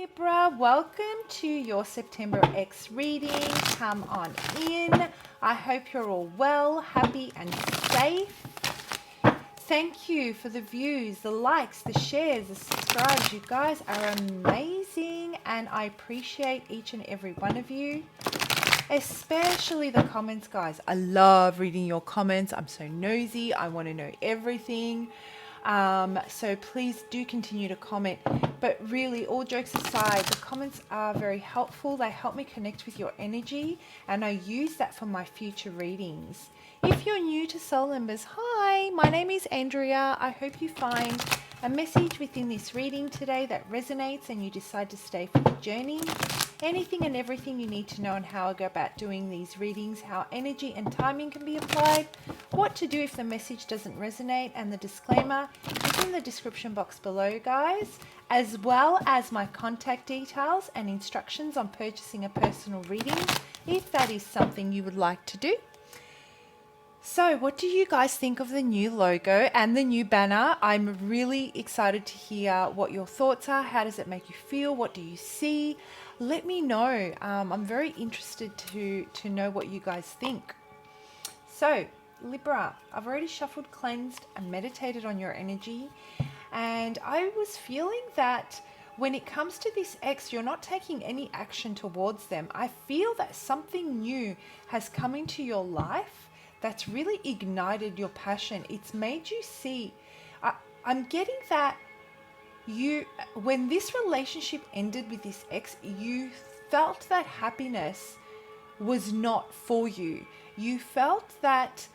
Libra, welcome to your September X reading. Come on in. I hope you're all well, happy and safe. Thank you for the views, the likes, the shares, the subscribes. You guys are amazing and I appreciate each and every one of you. Especially the comments, guys. I love reading your comments. I'm so nosy. I want to know everything. So please do continue to comment. But really, all jokes aside, the comments are very helpful. They help me connect with your energy, and I use that for my future readings. If you're new to Soul Embers, hi, my name is Andrea. I hope you find a message within this reading today that resonates and you decide to stay for the journey. Anything and everything you need to know on how I go about doing these readings, how energy and timing can be applied, what to do if the message doesn't resonate, and the disclaimer is in the description box below, guys, as well as my contact details and instructions on purchasing a personal reading if that is something you would like to do. So what do you guys think of the new logo and the new banner? I'm really excited to hear what your thoughts are. How does it make you feel? What do you see? Let me know. I'm very interested to know what you guys think. So Libra, I've already shuffled, cleansed and meditated on your energy. And I was feeling that when it comes to this ex, you're not taking any action towards them. I feel that something new has come into your life that's really ignited your passion. It's made you see. I'm getting that when this relationship ended with this ex, you felt that happiness was not for you. You felt that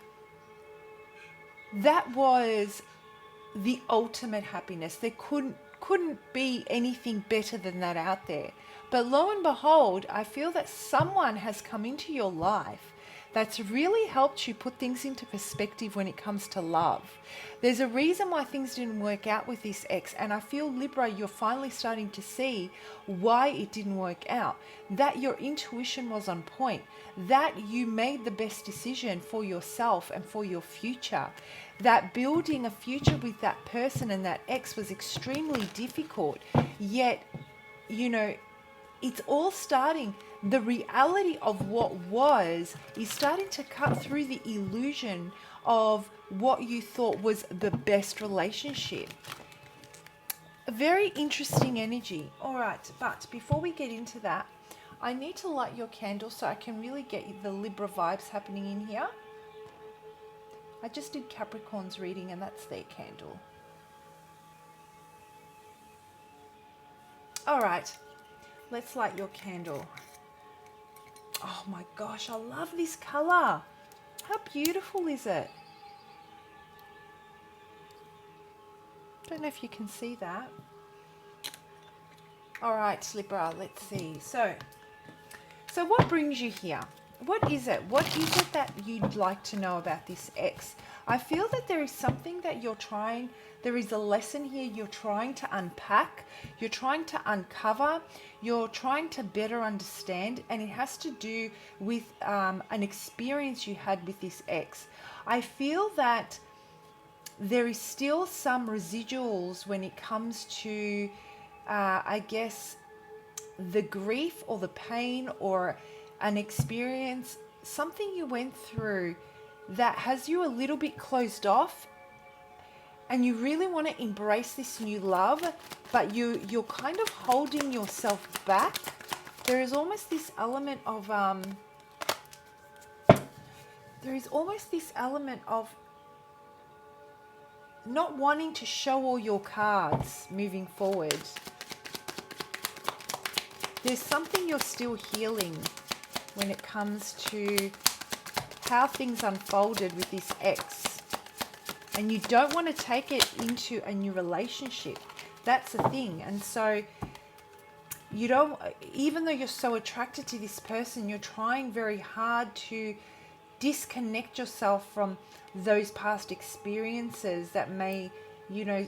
was the ultimate happiness. There couldn't be anything better than that out there. But lo and behold, I feel that someone has come into your life that's really helped you put things into perspective when it comes to love. There's a reason why things didn't work out with this ex, and I feel, Libra, you're finally starting to see why it didn't work out. That your intuition was on point, that you made the best decision for yourself and for your future, that building a future with that person and that ex was extremely difficult, yet, you know, it's all starting. The reality of what was is starting to cut through the illusion of what you thought was the best relationship. A very interesting energy. All right, but before we get into that, I need to light your candle so I can really get the Libra vibes happening in here. I just did Capricorn's reading and that's their candle. All right, let's light your candle. Oh my gosh, I love this color. How beautiful is it? Don't know if you can see that. All right, Libra, let's see. So what brings you here? What is it? What is it that you'd like to know about this ex? I feel that there is something that you're trying, there is a lesson here you're trying to unpack, you're trying to uncover, you're trying to better understand, and it has to do with an experience you had with this ex. I feel that there is still some residuals when it comes to, I guess, the grief or the pain or an experience, something you went through that has you a little bit closed off, and you really want to embrace this new love, but you're kind of holding yourself back. There is almost this element of not wanting to show all your cards moving forward. There's something you're still healing when it comes to how things unfolded with this ex, and you don't want to take it into a new relationship. That's the thing. And so you don't, even though you're so attracted to this person, you're trying very hard to disconnect yourself from those past experiences that may, you know,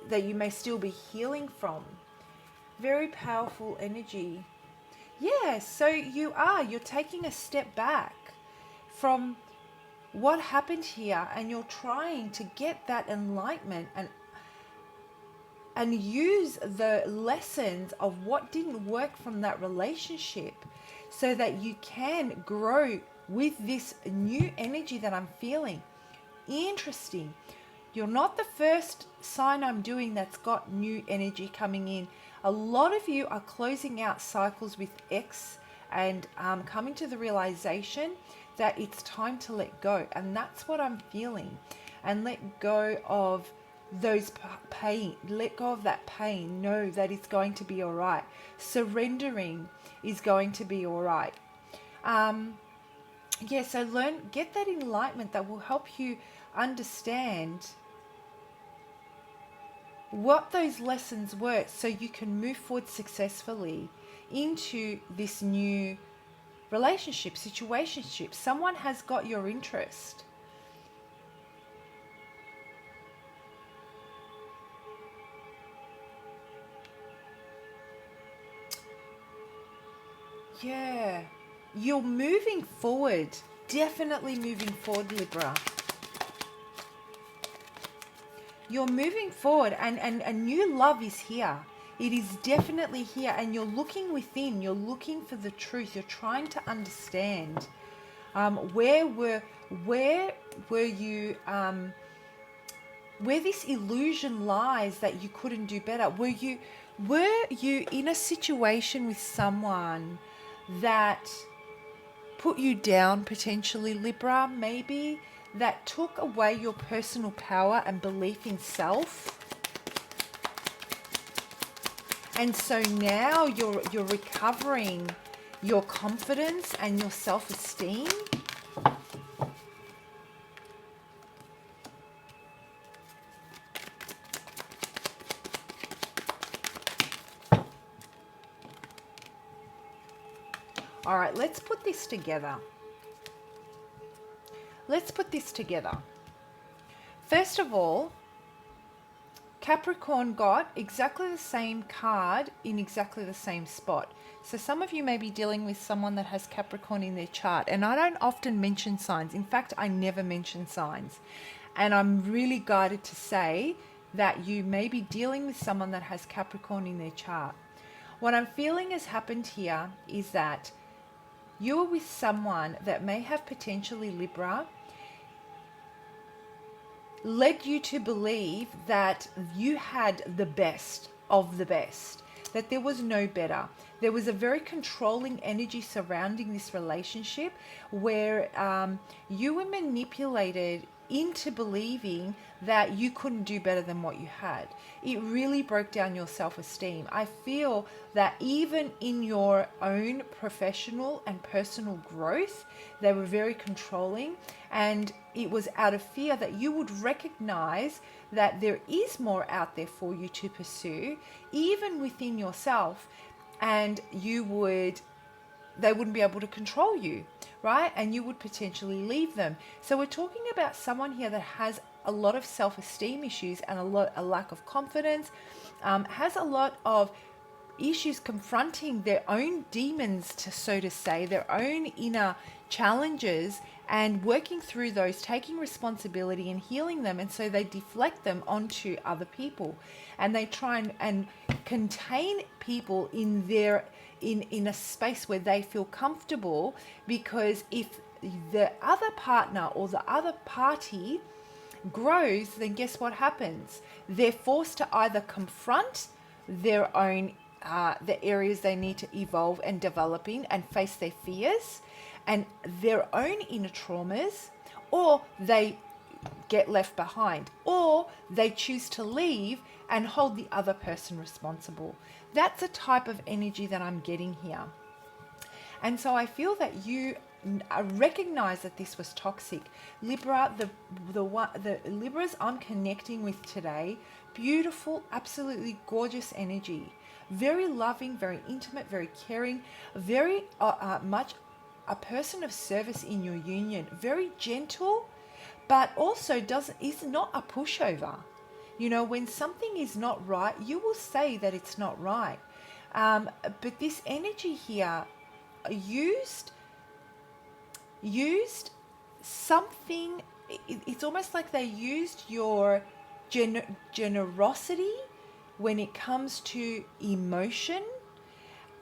that you may still be healing from. Very powerful energy. Yeah, so you're taking a step back from what happened here, and you're trying to get that enlightenment and use the lessons of what didn't work from that relationship so that you can grow with this new energy that I'm feeling. Interesting. You're not the first sign I'm doing that's got new energy coming in. A lot of you are closing out cycles with X and coming to the realization that it's time to let go. And that's what I'm feeling. And let go of those pain. Let go of that pain. Know that it's going to be all right. Surrendering is going to be all right. So get that enlightenment that will help you understand what those lessons were so you can move forward successfully into this new relationship, situationship. Someone has got your interest. Yeah, you're moving forward, definitely moving forward, Libra. You're moving forward, and a new love is here. It is definitely here, and you're looking within. You're looking for the truth. You're trying to understand where this illusion lies that you couldn't do better. Were you in a situation with someone that put you down, potentially, Libra, maybe, that took away your personal power and belief in self? And so now you're recovering your confidence and your self-esteem. All right, let's put this together. Let's put this together. First of all, Capricorn got exactly the same card in exactly the same spot. So some of you may be dealing with someone that has Capricorn in their chart. And I don't often mention signs. In fact, I never mention signs. And I'm really guided to say that you may be dealing with someone that has Capricorn in their chart. What I'm feeling has happened here is that you're with someone that may have potentially Libra, led you to believe that you had the best of the best, that there was no better. There was a very controlling energy surrounding this relationship where you were manipulated into believing that you couldn't do better than what you had. It really broke down your self-esteem. I feel that even in your own professional and personal growth, they were very controlling, and it was out of fear that you would recognize that there is more out there for you to pursue, even within yourself, and they wouldn't be able to control you, right? And you would potentially leave them. So we're talking about someone here that has a lot of self-esteem issues and a lack of confidence, has a lot of issues confronting their own demons, so to say, their own inner challenges, and working through those, taking responsibility and healing them. And so they deflect them onto other people, and they try and contain people in a space where they feel comfortable, because if the other partner or the other party grows, then guess what happens? They're forced to either confront their own the areas they need to evolve and develop in and face their fears and their own inner traumas, or they get left behind, or they choose to leave and hold the other person responsible. That's a type of energy that I'm getting here. And so I feel that you recognize that this was toxic. Libra, the Libras I'm connecting with today, beautiful, absolutely gorgeous energy. Very loving, very intimate, very caring, very much a person of service in your union. Very gentle, but also is not a pushover. You know, when something is not right, you will say that it's not right. But this energy here used something. It's almost like they used your generosity when it comes to emotion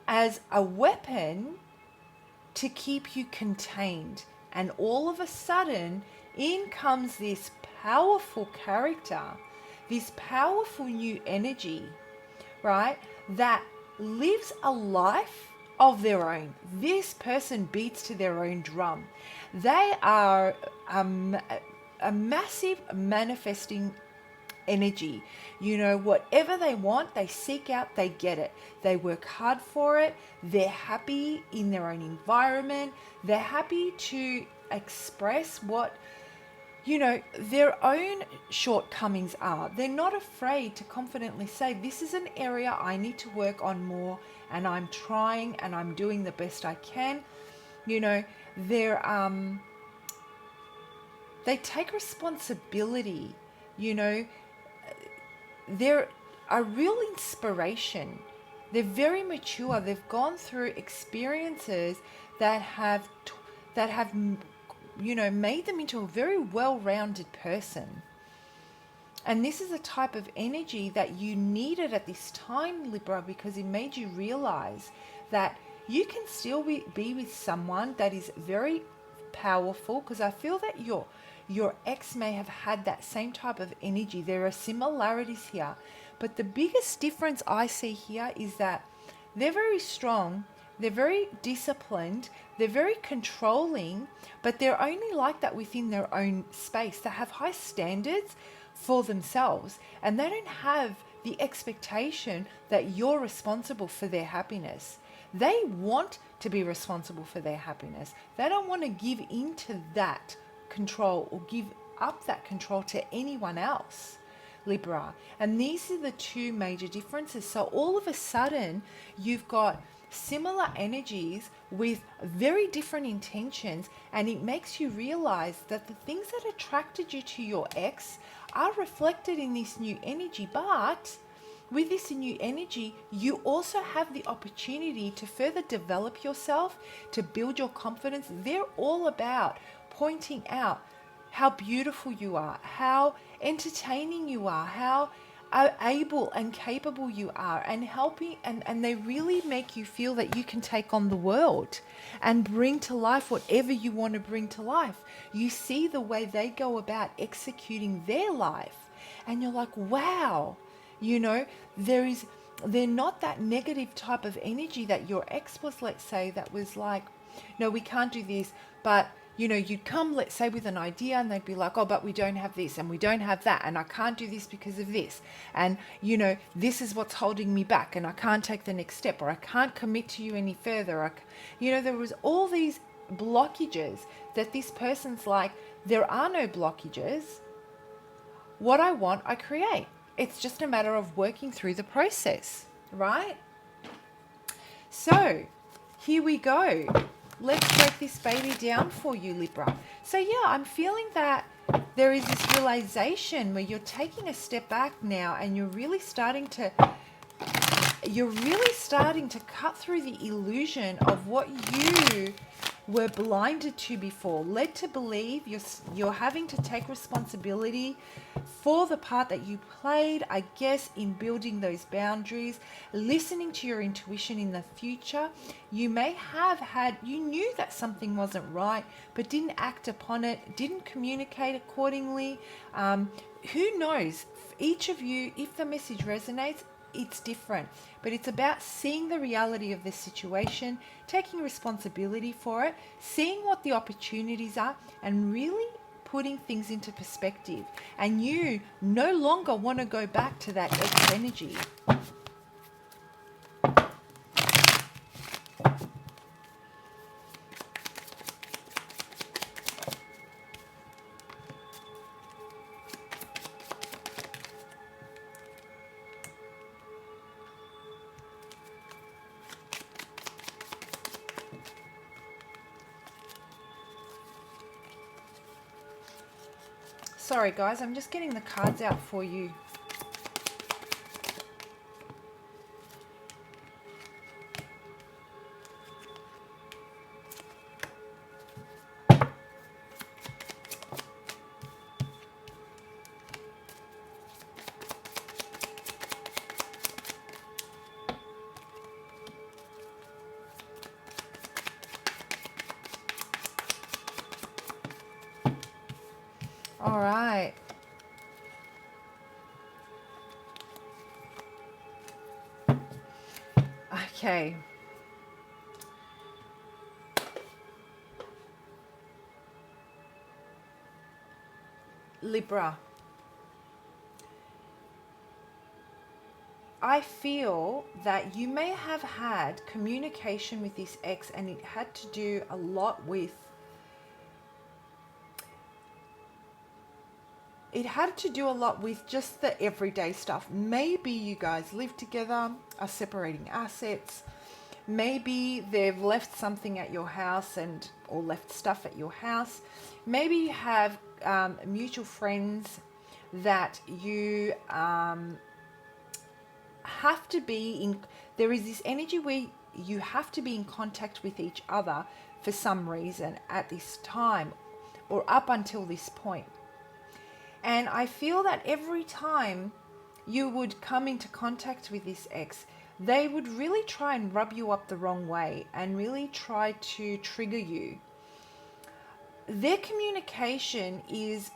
as a weapon to keep you contained. And all of a sudden, in comes this powerful character, this powerful new energy, right? That lives a life of their own. This person beats to their own drum. They are a massive manifesting energy. You know, whatever they want, they seek out, they get it. They work hard for it. They're happy in their own environment. They're happy to express what, you know, their own shortcomings are. They're not afraid to confidently say, this is an area I need to work on more, and I'm trying and I'm doing the best I can. You know, they take responsibility. You know, they're a real inspiration. They're very mature. They've gone through experiences that have you know, made them into a very well-rounded person. And this is a type of energy that you needed at this time, Libra, because it made you realize that you can still be with someone that is very powerful, because I feel that your ex may have had that same type of energy. There are similarities here, but the biggest difference I see here is that they're very strong, they're very disciplined, they're very controlling, but they're only like that within their own space. They have high standards for themselves, and they don't have the expectation that you're responsible for their happiness. They want to be responsible for their happiness. They don't want to give into that control or give up that control to anyone else, Libra. And these are the two major differences. So all of a sudden, you've got similar energies with very different intentions, and it makes you realize that the things that attracted you to your ex are reflected in this new energy. But with this new energy, you also have the opportunity to further develop yourself, to build your confidence. They're all about pointing out how beautiful you are, how entertaining you are, how able and capable you are, and helping, and they really make you feel that you can take on the world and bring to life whatever you want to bring to life. You see the way they go about executing their life, and you're like, wow, you know, they're not that negative type of energy that your ex was, let's say, that was like, no, we can't do this. But you know, you'd come, let's say, with an idea, and they'd be like, oh, but we don't have this and we don't have that, and I can't do this because of this, and you know, this is what's holding me back, and I can't take the next step, or I can't commit to you any further. You know, there was all these blockages that this person's like, there are no blockages. What I want, I create. It's just a matter of working through the process, right? So here we go. Let's break this baby down for you, Libra. So yeah, I'm feeling that there is this realization where you're taking a step back now, and you're really starting to cut through the illusion of what you were blinded to before, led to believe. You're having to take responsibility for the part that you played, I guess, in building those boundaries, listening to your intuition in the future. You may have you knew that something wasn't right, but didn't act upon it, didn't communicate accordingly. Who knows? Each of you, if the message resonates, it's different, but it's about seeing the reality of this situation, taking responsibility for it, seeing what the opportunities are, and really putting things into perspective. And you no longer want to go back to that ex energy. Sorry guys, I'm just getting the cards out for you. All right. Okay. Libra. I feel that you may have had communication with this ex, and it had to do a lot with just the everyday stuff. Maybe you guys live together, are separating assets. Maybe they've left something at your house or left stuff at your house. Maybe you have mutual friends that you have to be in. There is this energy where you have to be in contact with each other for some reason at this time or up until this point. And I feel that every time you would come into contact with this ex, they would really try and rub you up the wrong way and really try to trigger you. Their communication is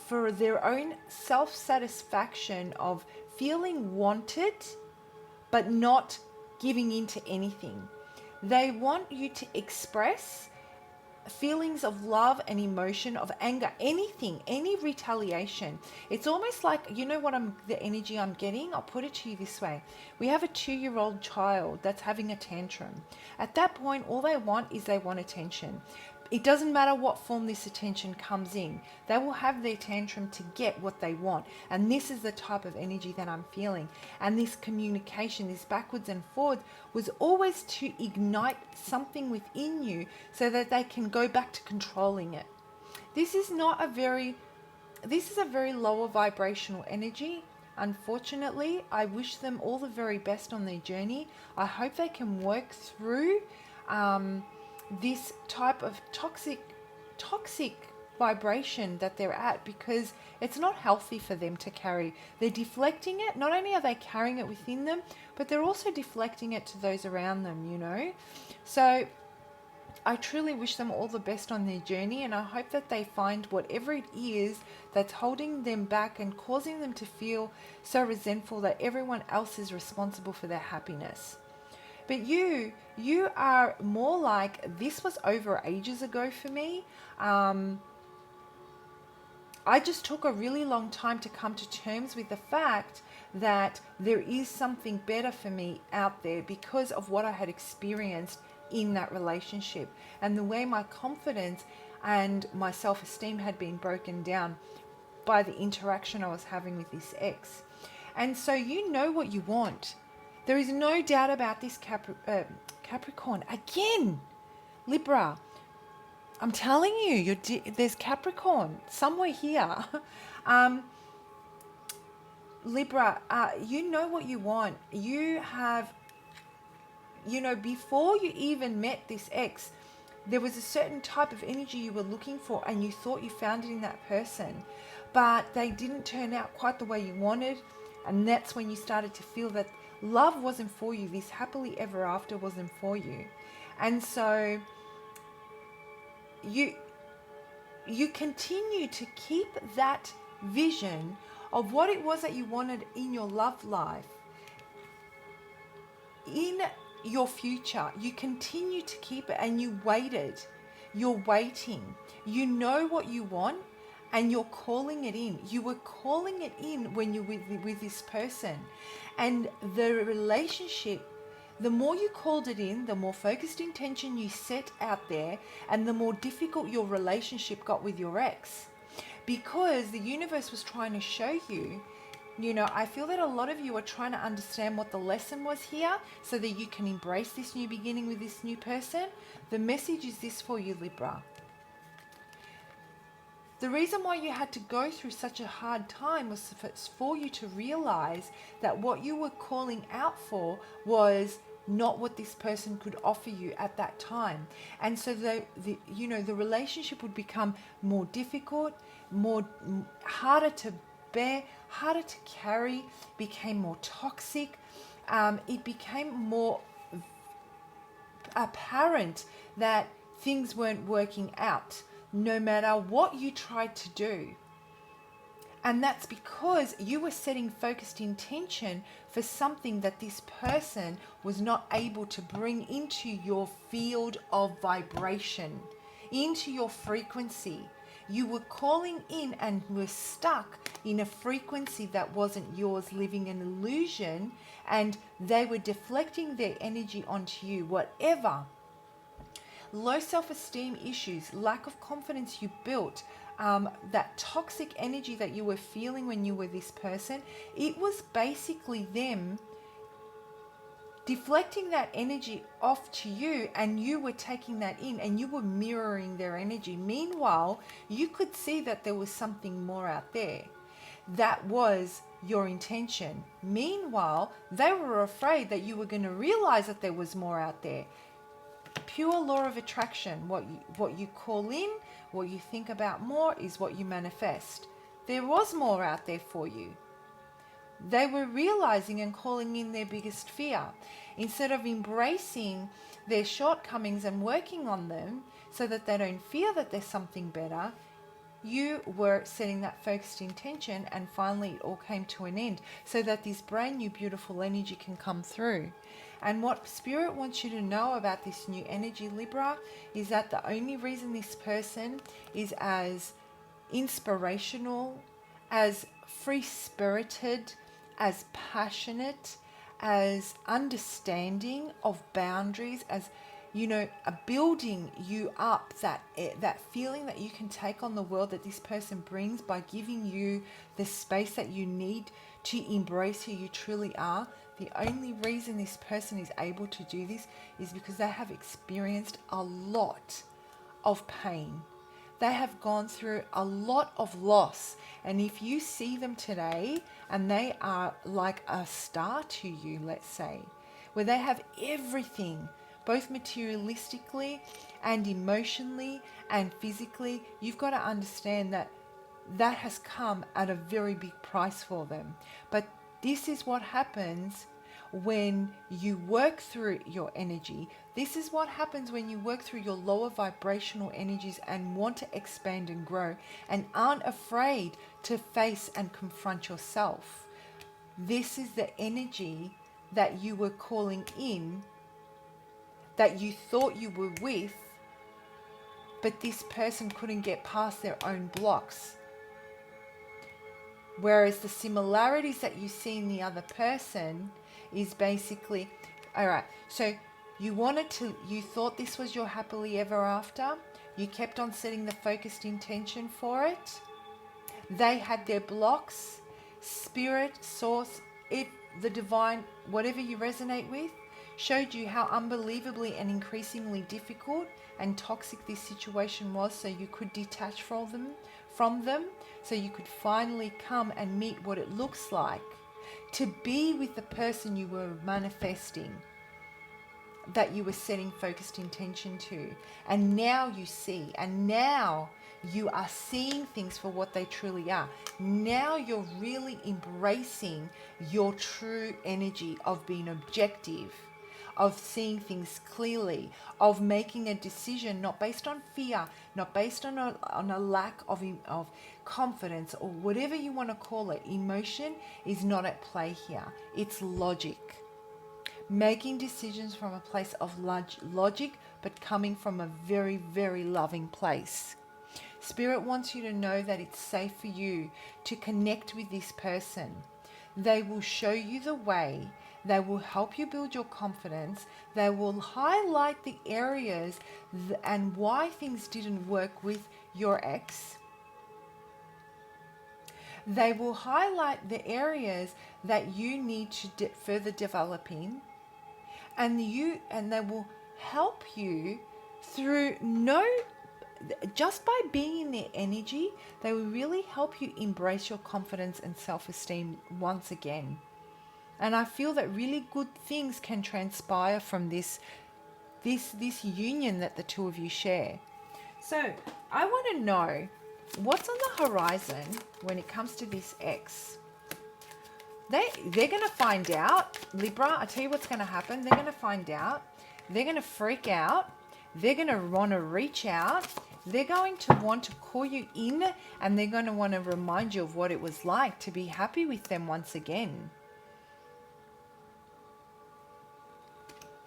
for their own self-satisfaction of feeling wanted but not giving in to anything. They want you to express feelings of love and emotion, of anger, anything, any retaliation. It's almost like, you know what, the energy I'm getting? I'll put it to you this way. We have a 2-year-old child that's having a tantrum. At that point, all they want is they want attention. It doesn't matter what form this attention comes in. They will have their tantrum to get what they want. And this is the type of energy that I'm feeling. And this communication, this backwards and forwards, was always to ignite something within you so that they can go back to controlling it. This is a very lower vibrational energy. Unfortunately, I wish them all the very best on their journey. I hope they can work through this type of toxic vibration that they're at, because it's not healthy for them to carry. They're deflecting it. Not only are they carrying it within them, but they're also deflecting it to those around them, you know. So I truly wish them all the best on their journey, and I hope that they find whatever it is that's holding them back and causing them to feel so resentful that everyone else is responsible for their happiness. But you are more like, this was over ages ago for me. I just took a really long time to come to terms with the fact that there is something better for me out there because of what I had experienced in that relationship and the way my confidence and my self-esteem had been broken down by the interaction I was having with this ex. And so you know what you want. There is no doubt about this, Capricorn. Again, Libra, I'm telling you, there's Capricorn somewhere here. Libra, you know what you want. You have, before you even met this ex, there was a certain type of energy you were looking for and you thought you found it in that person, but they didn't turn out quite the way you wanted. And that's when you started to feel that love wasn't for you. This happily ever after wasn't for you. And so you continue to keep that vision of what it was that you wanted in your love life, in your future. You continue to keep it, and you waited. You're waiting. You know what you want, and you're calling it in. You were calling it in when you're with this person. And the relationship, the more you called it in, the more focused intention you set out there, and the more difficult your relationship got with your ex. Because the universe was trying to show you, I feel that a lot of you are trying to understand what the lesson was here so that you can embrace this new beginning with this new person. The message is this for you, Libra. The reason why you had to go through such a hard time was for you to realize that what you were calling out for was not what this person could offer you at that time. And so the relationship would become more difficult, harder to bear, harder to carry, became more toxic. It became more apparent that things weren't working out, no matter what you tried to do. And that's because you were setting focused intention for something that this person was not able to bring into your field of vibration, into your frequency. You were calling in and were stuck in a frequency that wasn't yours, living an illusion, and they were deflecting their energy onto you. Whatever low self-esteem issues, lack of confidence you built, that toxic energy that you were feeling when you were this person, it was basically them deflecting that energy off to you, and you were taking that in and you were mirroring their energy. Meanwhile, you could see that there was something more out there. That was your intention. Meanwhile, they were afraid that you were going to realize that there was more out there. Pure law of attraction. What you call in, what you think about more is what you manifest. There was more out there for you. They were realizing and calling in their biggest fear. Instead of embracing their shortcomings and working on them so that they don't fear that there's something better, you were setting that focused intention, and finally it all came to an end so that this brand new beautiful energy can come through. And what Spirit wants you to know about this new energy, Libra, is that the only reason this person is as inspirational, as free-spirited, as passionate, as understanding of boundaries, as, you know, building you up, that feeling that you can take on the world that this person brings by giving you the space that you need to embrace who you truly are. The only reason this person is able to do this is because they have experienced a lot of pain. They have gone through a lot of loss. And if you see them today and they are like a star to you, let's say, where they have everything, both materialistically and emotionally and physically, you've got to understand that that has come at a very big price for them. But this is what happens when you work through your energy. This is what happens when you work through your lower vibrational energies and want to expand and grow and aren't afraid to face and confront yourself. This is the energy that you were calling in, that you thought you were with, but this person couldn't get past their own blocks. Whereas the similarities that you see in the other person is basically, all right, so you thought this was your happily ever after. You kept on setting the focused intention for it. They had their blocks. Spirit, source, the divine, whatever you resonate with, showed you how unbelievably and increasingly difficult and toxic this situation was, so you could detach from them, so you could finally come and meet what it looks like to be with the person you were manifesting, that you were setting focused intention to. And now you see, and now you are seeing things for what they truly are. Now you're really embracing your true energy of being objective, of seeing things clearly, of making a decision not based on fear, not based on a lack of confidence, or whatever you want to call it. Emotion is not at play here. It's logic. Making decisions from a place of logic, but coming from a very, very loving place. Spirit wants you to know that it's safe for you to connect with this person. They will show you the way. They will help you build your confidence. They will highlight the areas and why things didn't work with your ex. They will highlight the areas that you need to further develop in. And they will help you through just by being in their energy, they will really help you embrace your confidence and self-esteem once again. And I feel that really good things can transpire from this union that the two of you share. So I want to know what's on the horizon when it comes to this ex. They're going to find out, Libra. I tell you what's going to happen. They're going to find out. They're going to freak out. They're going to want to reach out. they're going to want to call you in, and they're going to want to remind you of what it was like to be happy with them once again.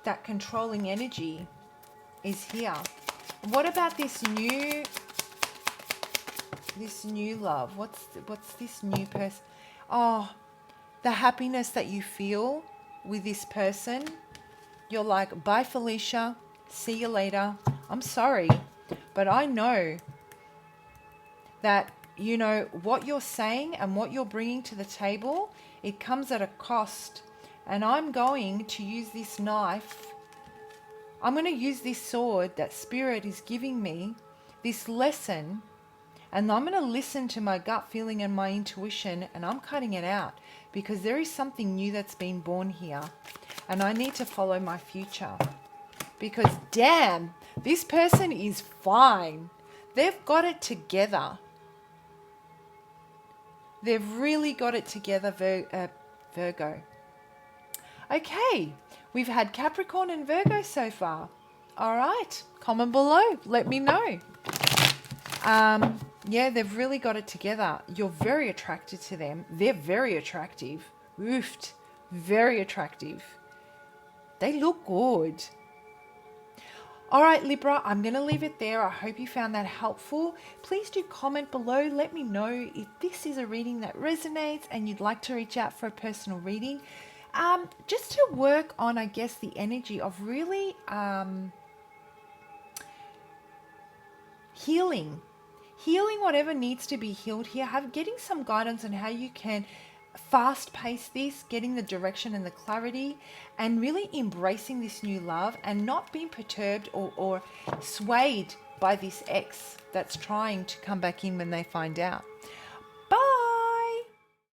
That controlling energy is here. What about this new love? What's this new person? Oh, the happiness that you feel with this person. You're like, bye Felicia, see you later. I'm sorry, but I know that, you know, what you're saying and what you're bringing to the table, it comes at a cost. And I'm going to use this knife. I'm going to use this sword that Spirit is giving me, this lesson, and I'm going to listen to my gut feeling and my intuition, and I'm cutting it out because there is something new that's been born here, and I need to follow my future. Because damn, this person is fine. They've got it together. They've really got it together, Virgo. Okay, we've had Capricorn and Virgo so far. All right, comment below. Let me know. Yeah, they've really got it together. You're very attracted to them. They're very attractive. Oofed. Very attractive. They look good. All right, Libra, I'm going to leave it there. I hope you found that helpful. Please do comment below. Let me know if this is a reading that resonates and you'd like to reach out for a personal reading. Just to work on, I guess, the energy of really healing whatever needs to be healed here. Getting some guidance on how you can fast pace this, getting the direction and the clarity, and really embracing this new love and not being perturbed or swayed by this ex that's trying to come back in when they find out.